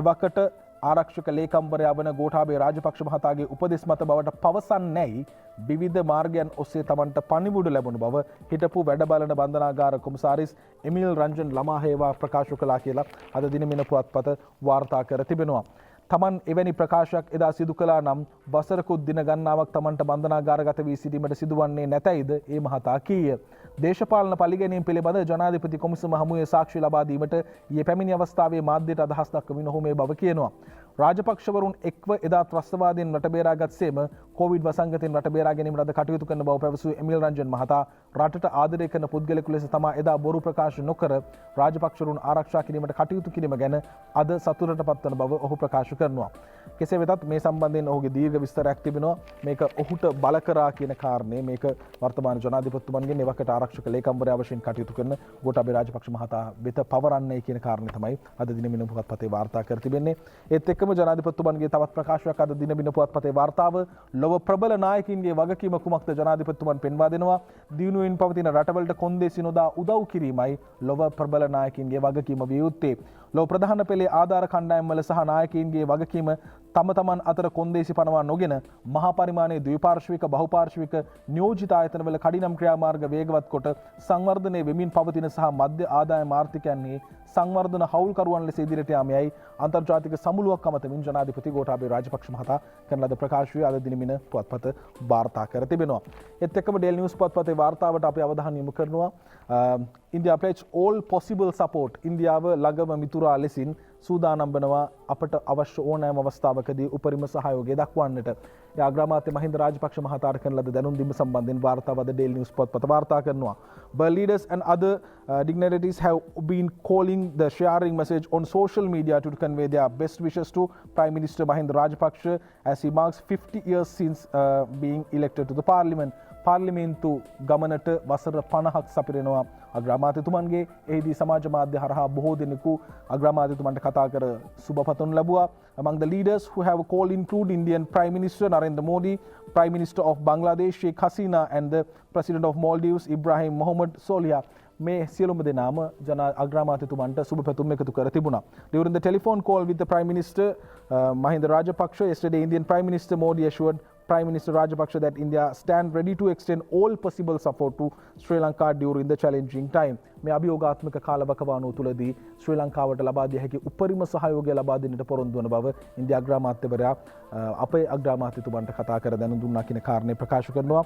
එවකට ආරක්ෂක ලේකම්වරයා වන ගෝඨාභය රාජපක්ෂ මහතාගේ උපදෙස් මත බවට පවසන්නේයි විවිධ මාර්ගයන් ඔස්සේ තමන්ට පණිවුඩ ලැබුණු බව හිටපු වැඩබලන බන්ධනාගාර කොමසාරිස් එමිල් රංජන් ළමාහේවා ප්‍රකාශ කළා කියලා අද දිනමින පුවත්පත වාර්තා කර තිබෙනවා. තමන් එවැනි ප්‍රකාශයක් එදා සිදු කළා නම් වසරකුත් දින ගණනාවක් තමන්ට බන්ධනාගාරගත වී සිටීමට සිදුවන්නේ නැතයිද ඒ මහතා කීය. දේශපාලන පලිගැනීම් පිළිබඳ ජනාධිපති කොමිසම හමුවේ සාක්ෂි ලබා දීමට ඊයේ පැමිණි අවස්ථාවේ මාධ්‍යයට අදහස් දක්වමින් ඔහු මේ බව කියනවා. රාජපක්ෂවරුන් එක්ව එදා ත්‍රස්තවාදයෙන් රට බේරාගත්සේම කොවිඩ් වසංගතයෙන් රට බේරා ගැනීමට අද කටයුතු කරන බව පැවසූ එමිල් රංජන් මහතා රටට ආදරය කරන පුද්ගලයෙකු ලෙස තමා එදා බොරු ප්‍රකාශ නොකර රාජපක්ෂවරුන් ආරක්ෂා කිරීමට කටයුතු කිරීම ගැන අද සතුටට පත්වන බව ඔහු ප්‍රකාශ කරනවා. කෙසේ වෙතත් මේ සම්බන්ධයෙන් ඔහුගේ දීර්ඝ විස්තරයක් තිබෙනවා. මේක ඔහුට බල කරා කියන කාරණේ මේක වර්තමාන ජනාධිපතිතුමන්ගෙන් එවකට ආරක්ෂක ලේකම්වරයා වශයෙන් කටයුතු කරන ගෝඨාභය රාජපක්ෂ මහතා වෙත පවරන්නේ කියන කාරණේ තමයි අද දිනමින පුවත්පතේ වාර්තා කර තිබෙන්නේ. ඒත් එක්කම ජනාධිපතිතුමන්ගේ තවත් ප්‍රකාශයක් අද දිනමින පුවත්පතේ වාර්තාව ලොව ප්‍රබල නායකින්ගේ වගකීම කුමක්ද ජනාධිපතිතුමන් පෙන්වා දෙනවා. දියුණුවෙන් පවතින රටවලට කොන්දේසි නොදා උදව් කිරීමයි ලොව ප්‍රබල නායකින්ගේ වගකීම විය යුත්තේ. ලොව ප්‍රධාන පෙළේ ආධාර කණ්ඩායම්වල සහ නායකයින්ගේ වගකීම තම තමන් අතර කොන්දේසි පනවා නොගෙන මහා පරිමාණයේ ද්විපාර්ශ්වික බහුපාර්ශ්වික නියෝජිත ආයතනවල කඩිනම් ක්‍රියාමාර්ග වේගවත් කොට සංවර්ධනය වෙමින් පවතින සහ මධ්‍ය ආදායම් ආර්ථිකයන්හි සංවර්ධන හවුල්කරුවන් ලෙස ඉදිරියට යාමයි අන්තර්ජාතික සමුළුවක් අමතමින් ජනාධිපති ගෝඨාභය රාජපක්ෂ මහතා කරන ලද ප්‍රකාශය අද දිනමින පුවත්පත වාර්තා කර තිබෙනවා. ඒත් එක්කම ඩේලි නිවුස් පුවත්පතේ වාර්තාවට අපි අවධානය යොමු කරනවා. India pledge all possible support. ඉන්දියාව ළඟම මිතුරා ලෙසින් සූදානම් වෙනවා අපට අවශ්‍ය ඕනෑම අවස්ථාවකදී උපරිම සහයෝගය දක්වන්නට. ඒ අග්‍රාමාත්‍ය මහින්ද රාජපක්ෂ මහතාට කරන ලද දැනුම් දීම සම්බන්ධයෙන් වාර්තාව අද ඩේලි නිවුස් පොත්පත වාර්තා කරනවා. But leaders and other dignitaries have been calling the sharing message on social media to convey their best wishes to Prime Minister Mahinda Rajapaksa as he marks 50 years since being elected to the parliament. පාර්ලිමේන්තු ගමනට වසර 50ක් සපිරෙනවා අග්‍රාමාත්‍යතුමන්ගේ. එහිදී සමාජ මාධ්‍ය හරහා බොහෝ දෙනෙකු අග්‍රාමාත්‍යතුමන්ට කතා කර සුබපතනු ලැබුවා. Among the leaders who have called include Indian Prime Minister Narendra Modi, Prime Minister of Bangladesh Sheikh Hasina and the President of Maldives Ibrahim Mohammed Solia. මේ සියලුම දෙනාම අග්‍රාමාත්‍යතුමන්ට සුබ පැතුම් එකතු කර තිබුණා. During the telephone call with the Prime Minister Mahinda Rajapaksa yesterday, Indian Prime Minister Modi assured Prime Minister Rajapaksa that India stand ready to extend all possible support to Sri Lanka during the challenging time. මේ අභියෝගාත්මක කාලවකවානුව තුළදී ශ්‍රී ලංකාවට ලබා දිය හැකි උපරිම සහයෝගය ලබා දෙන්නට පොරොන්දු වන බව ඉන්දියා අග්‍රාමාත්‍යවරයා අපේ අග්‍රාමාත්‍යතුමන්ට කතා කර දැනුම් දුන්නා කියන කාරණේ ප්‍රකාශ කරනවා.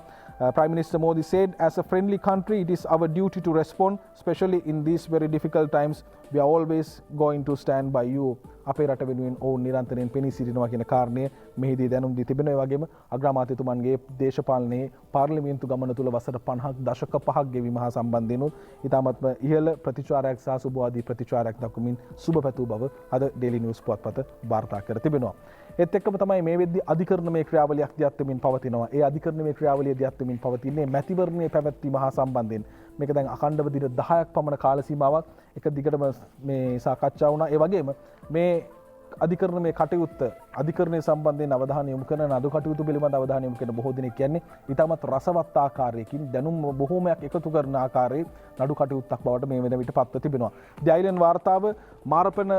Prime Minister Modi said, as a friendly country, it is our duty to respond, especially in these very difficult times. We are always going to stand by you. අපේ රට වෙනුවෙන් ඔවුන් නිරන්තරයෙන් පෙනී සිටිනවා කියන කාරණය මෙහිදී දැනුම් දී තිබෙනවා. ඒ වගේම අග්‍රාමාත්‍යතුමන්ගේ දේශපාලනයේ පාර්ලිමේන්තු ගමන තුළ වසර 50ක් දශක 5ක් ගෙවීම හා සම්බන්ධයෙන් ඉතාමත්ම ඉහළ ප්‍රතිචාරයක් සහ සුබවාදී ප්‍රතිචාරයක් දක්වමින් සුබ පැතූ බව අද ඩේලි නිවුස් පුවත්පත වාර්තා කර තිබෙනවා. ඒත් එක්කම තමයි මේ වෙද්දී අධිකරණමය ක්‍රියාවලියක් දියත් වෙමින් පවතිනවා. ඒ අධිකරණමය ක්‍රියාවලිය දියත් වෙමින් පවතින්නේ මැතිවරණයේ පැවැත්වීම හා සම්බන්ධයෙන්. මේක දැන් අඛණ්ඩව දින 10ක් පමණ කාල සීමාවක් එක දිගටම මේ සාකච්ඡා වුණා. ඒ වගේම මේ අධිකරණමය කටයුත්ත අධිකරණය සම්බන්ධයෙන් අවධානය යොමු කරන නඩු කටයුතු පිළිබඳ අවධානය යොමු කරන බොහෝ දෙනෙක් කියන්නේ ඉතාමත් රසවත් ආකාරයකින් දැනුම් බොහෝමයක් එකතු කරන ආකාරයේ නඩු කටයුත්තක් බවට මේ වෙන විට පත්ව තිබෙනවා. The Island වාර්තාව මාරපන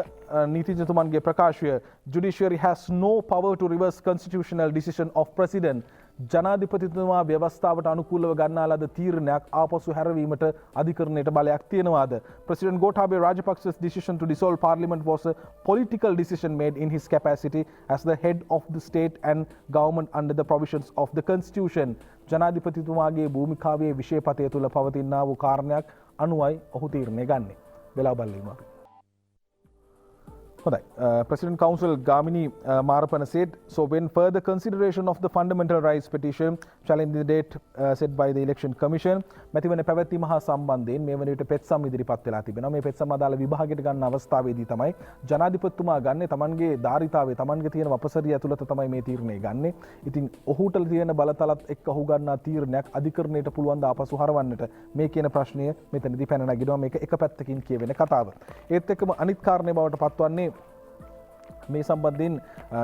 නීතිඥතුමන්ගේ ප්‍රකාශය, Judiciary has no power to reverse constitutional decision of President. ජනාධිපතිතුමා ව්‍යවස්ථාවට අනුකූලව ගන්නා ලද තීරණයක් ආපසු හැරවීමට අධිකරණයට බලයක් තියෙනවාද? President Gotabaya Rajapaksa's decision to dissolve parliament was a political decision made in his capacity as the head of the state and government under the provisions of the constitution. ජනාධිපතිතුමාගේ භූමිකාවේ විශේෂපතය තුළ පවතිනා වූ කාරණයක් අනුවයි ඔහු තීරණය ගන්නේ. වෙලාව බලමු අපි. President Council Gamini Marapana said, so when further consideration of the fundamental rights petition challenging the date set by the election commission මැතිවන පැවැත්වීම හා සම්බන්ධයෙන් මේ වන විට පෙත්සම් ඉදිරිපත් වෙලා තිබෙනවා. මේ පෙත්සම් අදාළ විභාගයට ගන්න අවස්ථාවේදී තමයි ජනාධිපතිතුමා ගන්නේ තමන්ගේ ධාරිතාවේ තමන්ගේ තියෙන වපසරිය ඇතුළත තමයි මේ තීරණය ගන්නේ. ඉතින් ඔහුට තියෙන බලතලත් එක්ක ඔහු ගන්නා තීරණයක් අධිකරණයට පුළුවන් ද ආපසු හරවන්නට මේ කියන ප්‍රශ්නය මෙතනදී පැන නගිනවා. මේක එක පැත්තකින් කියවෙන කතාව. ඒත් එක්කම අනිත් කාරණේ බවට පත්වන්නේ මේ සම්බන්ධයෙන්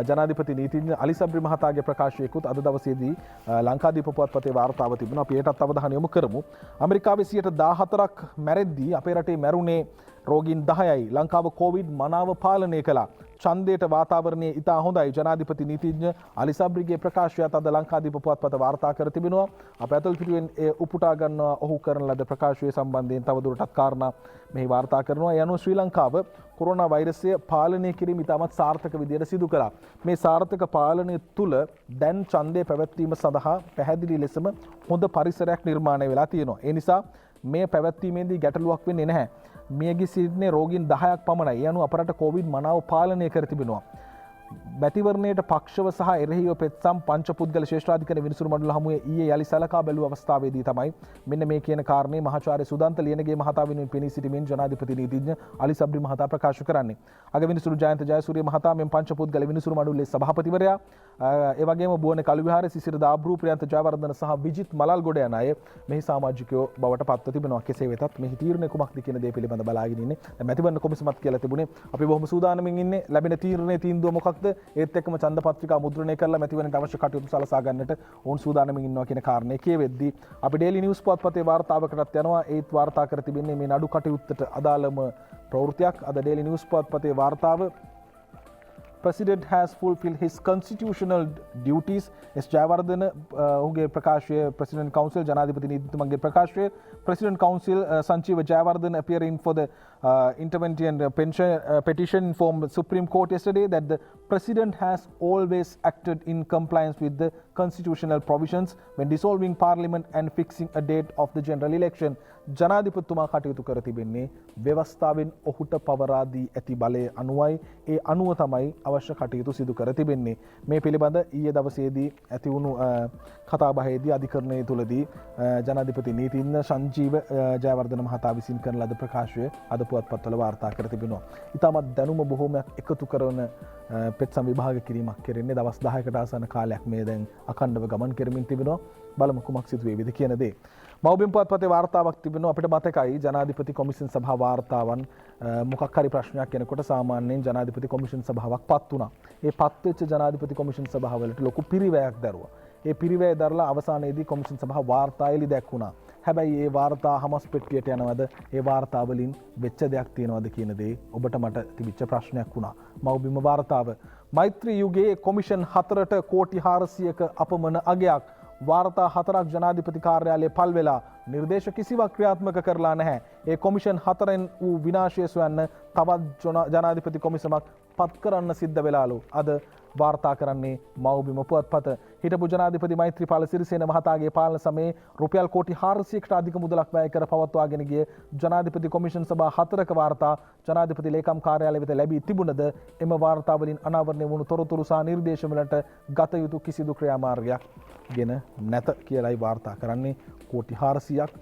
ජනාධිපති නීතිඥ අලි සබ්රි මහතාගේ ප්‍රකාශයකුත් අද දවසේදී ලංකාදීප පුවත්පතේ වාර්තාව තිබුණා. අපි ඒටත් අවධානය යොමු කරමු. ඇමරිකාවේ 14%ක් මැරෙද්දී අපේ රටේ මැරුණේ රෝගීන් 10යි. ලංකාව කොවිඩ් මනාව පාලනය කළා. ඡන්දයට වාතාවරණය ඉතා හොඳයි. ජනාධිපති නීතිඥ අලි සබ්රිගේ ප්‍රකාශයත් අද ලංකාදීප පුවත්පත වාර්තා කර තිබෙනවා. අප ඇතුල් පිටුවෙන් උපුටා ගන්නවා ඔහු කරන ලද ප්‍රකාශය සම්බන්ධයෙන් තවදුරටත් කාරණා මෙහි වාර්තා කරනවා. ඒ අනුව ශ්‍රී ලංකාව කොරෝනා වෛරසය පාලනය කිරීම ඉතාමත් සාර්ථක විදියට සිදු කළා. මේ සාර්ථක පාලනය තුළ දැන් ඡන්දය පැවැත්වීම සඳහා පැහැදිලි ලෙසම හොඳ පරිසරයක් නිර්මාණය වෙලා තියෙනවා. ඒ නිසා මේ පැවැත්වීමේදී ගැටලුවක් වෙන්නේ නැහැ. මියගිය සිටින්නේ රෝගීන් 10ක් පමණයි. ඒ අනුව අපරට කොවිඩ් මනාව පාලනය කර තිබෙනවා. මැතිවරණයට පක්ෂව සහ එරෙහිව පෙත්සම් පංචපුද්ගල ශ්‍රේෂ්ඨාධිකරණ විනිසුරු මණ්ඩල හමුවේ ඊයේ යලි සලකා බැලූ අවස්ථාවේදී තමයි මෙන්න මේ කියන කාරණේ මහාචාර්ය සුදන්ත ලියනගේ මහතා වෙනුවෙන් පෙනී සිටිමින් ජනාධිපති නීතිඥ අලි සබ්රි මහතා ප්‍රකාශ කරන්නේ. අගවිනිසුරු ජයන්ත ජයසූරිය මහතා මෙන් පංචපුද්ගල විනිසුරු මණ්ඩලයේ සභාපතිවරයා ඒ වගේම බුවන කළුවිහාරයේ සිසිර දාබ්රු ප්‍රියන්ත ජයවර්ධන සහ විජිත් මලල්ගොඩ යන අය මෙහි සමාජිකයෝ බවට පත්ව තිබෙනවා. කෙසේ වෙතත් මෙහි තීරණය කුමක්ද කියන දේ පිළිබඳ බලාගෙන ඉන්නේ. මැතිවරණ කොමිසමත් කියලා තිබුණේ අපි බොහොම සූදානමින් ඉන්නේ. ලැබෙන තීරණයේ තීන්දුව මොකක්ද? ඒත් එක්කම ඡන්ද පත්‍රිකා මුද්‍රණය කරලා මැතිවරණයට අවශ්‍ය කටයුතු සලසා ගන්නට ඔවුන් සූදානමින් ඉන්නවා කියන කාරණේ කියවෙද්දී අපි ඩේලි නිවුස් පුවත්පතේ වාර්තාවකටත් යනවා. ඒත් වාර්තා කර තිබෙන්නේ මේ නඩු කටයුත්තට අදාළම ප්‍රවෘත්තියක්. අද ඩේලි නිවුස් පුවත්පතේ වාර්තාව President has fulfilled his constitutional duties. S. Jayawardena ඔහුගේ ප්‍රකාශය President Council ජනාධිපති නීතිතුමන්ගේ ප්‍රකාශය President Council Sanjeev Jayawardena appearing for the intervention petition from the Supreme Court yesterday that the President has always acted in compliance with the constitutional provisions when dissolving parliament and fixing a date of the general election. ජනාධිපතිතුමා කටයුතු කර තිබෙන්නේ ව්‍යවස්ථාවෙන් ඔහුට පවරා දී ඇති බලය අනුවයි. ඒ අනුව තමයි අවශ්‍ය කටයුතු සිදු කර තිබෙන්නේ. මේ පිළිබඳ ඊයේ දවසේදී ඇති වුණු කතාබහේදී අධිකරණය තුලදී ජනාධිපති නීතිඥ සංජීව ජයවර්ධන මහතා විසින් කරන ලද ප්‍රකාශය අද පුවත්පත්වල වාර්තා කර තිබෙනවා. ඉතාමත් දැනුම බොහෝමයක් එකතු කරන පෙත්සම් විභාග කිරීමක් කෙරෙන්නේ දවස් 10කට ආසන්න කාලයක් මේ දැන් අඛණ්ඩව ගමන් කරමින් තිබෙනවා. බලමු කුමක් සිදු වේවිද කියන දේ. මව්බිම් පුවත්පතේ වාර්තාවක් තිබෙනවා. අපිට මතකයි ජනාධිපති කොමිෂන් සභා වාර්තාවන් මොකක් හරි ප්‍රශ්නයක් එනකොට සාමාන්‍යයෙන් ජනාධිපති කොමිෂන් සභාවක් පත් වුණා. ඒ පත් වෙච්ච ජනාධිපති කොමිෂන් සභාවලට ලොකු පිරිවැයක් දැරුවා. ඒ පිරිවැය දරලා අවසානයේදී කොමිෂන් සභාව වාර්තා එළි දැක්ුණා. හැබැයි ඒ වාර්තා හමස් පෙට්ටියට යනවද? ඒ වාර්තා වලින් වෙච්ච දෙයක් තියෙනවද කියන දේ ඔබට මට තිබිච්ච ප්‍රශ්නයක් වුණා. මව්බිම වාර්තාව මෛත්‍රී යුගයේ කොමිෂන් 4ට කෝටි 400ක අපමණ අගයක් වාර්තා 4ක් ජනාධිපති කාර්යාලයේ පල් වෙලා නිර්දේශ කිසිවක් ක්‍රියාත්මක කරලා නැහැ. ඒ කොමිෂන් 4න් වූ විනාශය සොයන්න තවත් ජනාධිපති කොමිසමක් පත් කරන්න සිද්ධ වෙලාලු. අද වාර්තා කරන්නේ මව්බිම පුවත්පත. හිටපු ජනාධිපති මෛත්‍රීපාල සිරිසේන මහතාගේ පාලන සමයේ රුපියල් කෝටි 400කට අධික මුදලක් වැය කර පවත්වාගෙන ගිය ජනාධිපති කොමිෂන් සභා 4ක වාර්තා ජනාධිපති ලේකම් කාර්යාලය වෙත ලැබී තිබුණද එම වාර්තා වලින් අනාවරණය වුණු තොරතුරු සහ නිර්දේශ වලට ගත යුතු කිසිදු ක්‍රියාමාර්ගයක් ගෙන නැත කියලායි වාර්තා කරන්නේ. කෝටි 400ක්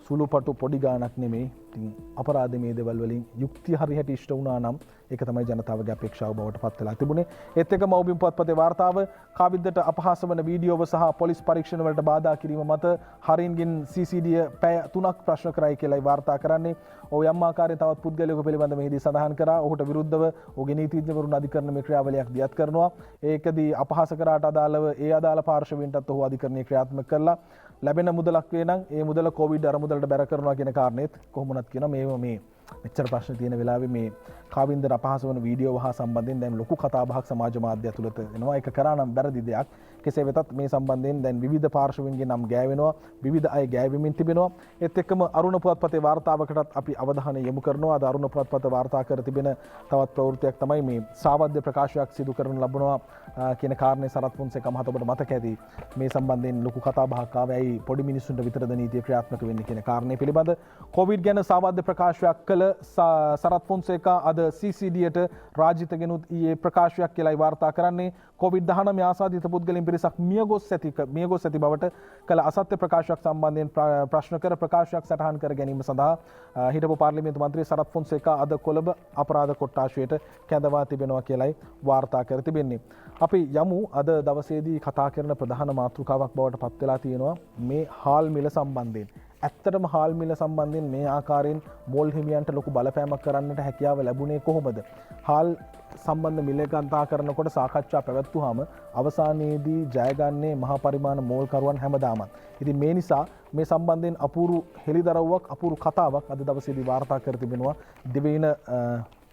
සුළුපටු පොඩි ගාණක් නෙමෙයි. ඉතින් අපරාධ මේ දේවල් වලින් යුක්තිය හරියට ඉෂ්ට වුණා නම් ඒක තමයි ජනතාවගේ අපේක්ෂාව බවට පත් වෙලා තිබුණේ. ඒත් එක මව්බිම් පුවත්පතේ වාර්තාව කාවිද්දට අපහාස වන වීඩියෝව සහ පොලිස් පරීක්ෂණ වලට බාධා කිරීම මත හරින්ගෙන් CCD පැය 3ක් ප්‍රශ්න කරයි කියලායි වාර්තා කරන්නේ. ඔහු යම් ආකාරයේ තවත් පුද්ගලයෙකු පිළිබඳ මෙහිදී සඳහන් කරා. ඔහුට විරුද්ධව ඔහුගේ නීතිඥවරුන් අධිකරණ මේ ක්‍රියාවලියක් දියත් කරනවා. ඒකදී අපහාස කරාට අදාළව ඒ අදාළ පාර්ශවීන්ටත් ඔහු අධිකරණයේ ක්‍රියාත්මක කළා. ලැබෙන මුදලක් වේ නම් ඒ මුදල කොවිඩ් අරමුදලට බැර කරනවා කියන කාරණේත් කොහොමනත් කියනවා. මේ මෙච්චර ප්‍රශ්න තියෙන වෙලාවේ මේ කාවින්දර අපහාස වන වීඩියෝ වහ සම්බන්ධයෙන් දැන් ලොකු කතාබහක් සමාජ මාධ්‍ය ඇතුළත එනවා. ඒක කරා නම් වැරදි දෙයක්. කෙසේ වෙතත් මේ සම්බන්ධයෙන් දැන් විවිධ පාර්ශවයන්ගේ නම් ගෑවෙනවා, විවිධ අය ගෑවෙමින් තිබෙනවා. ඒත් එක්කම අරුණ පුවත්පතේ වාර්තාවකටත් අපි අවධානය යොමු කරනවා. අද අරුණ පුවත්පත වාර්තා කර තිබෙන තවත් ප්‍රවෘත්තියක් තමයි මේ සාවද්‍ය ප්‍රකාශයක් සිදු කරන ලබනවා කියන කාරණේ සරත් ෆොන්සේකා මහතා ඔබට මතක ඇති. මේ සම්බන්ධයෙන් ලොකු කතාබහක් ආවේ. ඇයි පොඩි මිනිස්සුන්ට විතරද නීතිය ක්‍රියාත්මක වෙන්නේ කියන කාරණේ පිළිබඳ කොවිඩ් ගැන සාවද්‍ය ප්‍රකාශයක් කළ සරත් ෆොන්සේකා අද CCDට රාජිතගෙනුත් ඊයේ ප්‍රකාශයක් කියලායි වාර්තා කරන්නේ. COVID-19 ආසාදිත පුද්ගලයන් පිරිසක් මියගොස් ඇති බවට කළ අසත්‍ය ප්‍රකාශයක් සම්බන්ධයෙන් ප්‍රශ්න කර ප්‍රකාශයක් සටහන් කර ගැනීම සඳහා හිටපු පාර්ලිමේන්තු මන්ත්‍රී සරත් ෆොන්සේකා අද කොළඹ අපරාධ කොට්ටාශයට කැඳවා තිබෙනවා කියලායි වාර්තා කර තිබෙන්නේ. අපි යමු අද දවසේදී කතා කරන ප්‍රධාන මාතෘකාවක් බවට පත් වෙලා තියෙනවා මේ හාල් මිල සම්බන්ධයෙන්. ඇත්තටම හාල් මිල සම්බන්ධයෙන් මේ ආකාරයෙන් මෝල් හිමියන්ට ලොකු බලපෑමක් කරන්නට හැකියාව ලැබුණේ කොහොමද? හාල් සම්බන්ධ මිල ගණනා කරනකොට සාකච්ඡා පැවැත්වුවාම අවසානයේදී ජයගන්නේ මහා පරිමාණ මෝල්කරුවන් හැමදාමත්. ඉතින් මේ නිසා මේ සම්බන්ධයෙන් අපූරු හෙළිදරව්වක් අපූරු කතාවක් අද දවසේදී වාර්තා කර තිබෙනවා දිවයින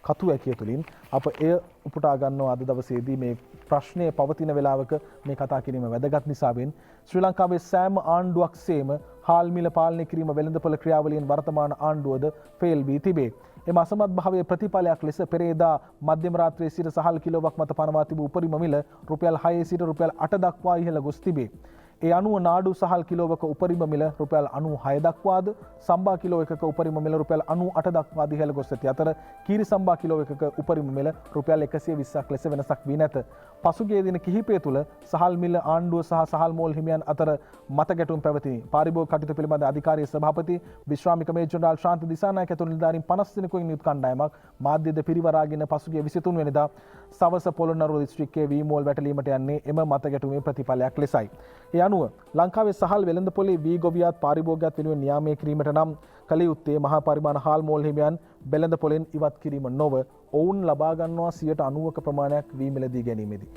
කතු ඇකිය තුළින්. අප එය උපුටා ගන්නවා අද දවසේදී මේ ප්‍රශ්නය පවතින වෙලාවක මේ කතා කිරීම වැදගත් නිසාවෙන් ශ්‍රී ලංකාවේ සෑම ආණ්ඩුවක් සේම හාල් මිල පාලනය කිරීම වෙළඳපොළ ක්‍රියාවලියෙන් වර්තමාන ආණ්ඩුවද ෆේල් වී තිබේ. එම අසමත් භාවයේ ප්‍රතිඵලයක් ලෙස පෙරේදා මධ්‍යම රාත්‍රියේ සිට සහල් කිලෝවක් මත පනවා තිබූ උපරිම මිල රුපියල් 6 සිට රුපියල් 8 දක්වා ඉහළ ගොස් තිබේ. ඒ අනුව නාඩු සහල් කිලෝවක උපරිම මිල රුපියල් 96 දක්වාද සම්බා කිලෝ එකක උපරිම මිල රුපියල් 98 දක්වාද ඉහළ ගොස් ඇති අතර කීරි සම්බා කිලෝ එකක උපරිම මිල රුපියල් 120ක් ලෙස වෙනසක් වී නැත. පසුගිය දින කිහිපය තුළ සහල් මිල ආණ්ඩුව සහ සහල් මෝල් හිමියන් අතර මත ගැටුම් පැවතිනි. පාරිභෝගික කටයුතු පිළිබඳ අධිකාරිය සභාපති විශ්‍රාමික මේජර් ජනරාල් ශාන්ත දිසානායක ඇතුළු නිලධාරීන් 50 දෙනෙකුගෙන් යුත් කණ්ඩායමක් මාධ්‍යද පිරිවරාගෙන පසුගිය 23 වෙනිදා සවස පොළොන්නරුව දිස්ත්‍රික්කයේ වී මෝල් වැටලීමට යන්නේ එම මත ගැටුමේ ප්‍රතිඵලයක් ලෙසයි. ඒ අනුව ලංකාවේ සහල් වෙළඳපොලේ වී ගොවියාත් පාරිභෝගිකයත් වෙනුවෙන් නියාමනය කිරීමට නම් කළ යුත්තේ මහා පරිමාණ හාල් මෝල් හිමියන් වෙළඳපොලෙන් ඉවත් කිරීම නොව ඔවුන් ලබා ගන්නවා 90% ප්‍රමාණයක් වී මිලදී ගැනීමේදී.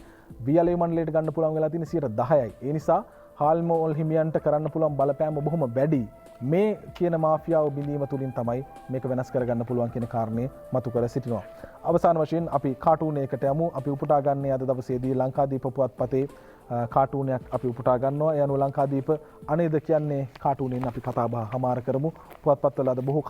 වී අලෙවි මණ්ඩලයට ගන්න පුළුවන් වෙලා තියෙන 10%යි. ඒ නිසා හාල් මෝල් හිමියන්ට කරන්න පුළුවන් බලපෑම බොහොම වැඩි. මේ කියන මාෆියාව බිඳීම තුලින් තමයි මේක වෙනස් කරගන්න පුළුවන් කියන කාරණේ මතු කර සිටිනවා. අවසාන වශයෙන් අපි කාටූන් එකකට යමු. අපි උපුටා ගන්නේ අද දවසේදී ලංකාදීප පුවත්පතේ කාටූනයක් අපි උපුටා ගන්නවා. ඒ අනුව ලංකාදීප අනේද කියන්නේ කාටූනෙන් අපි කතාබහ හමාර කරමු. පුවත්පත්වල අද බොහෝ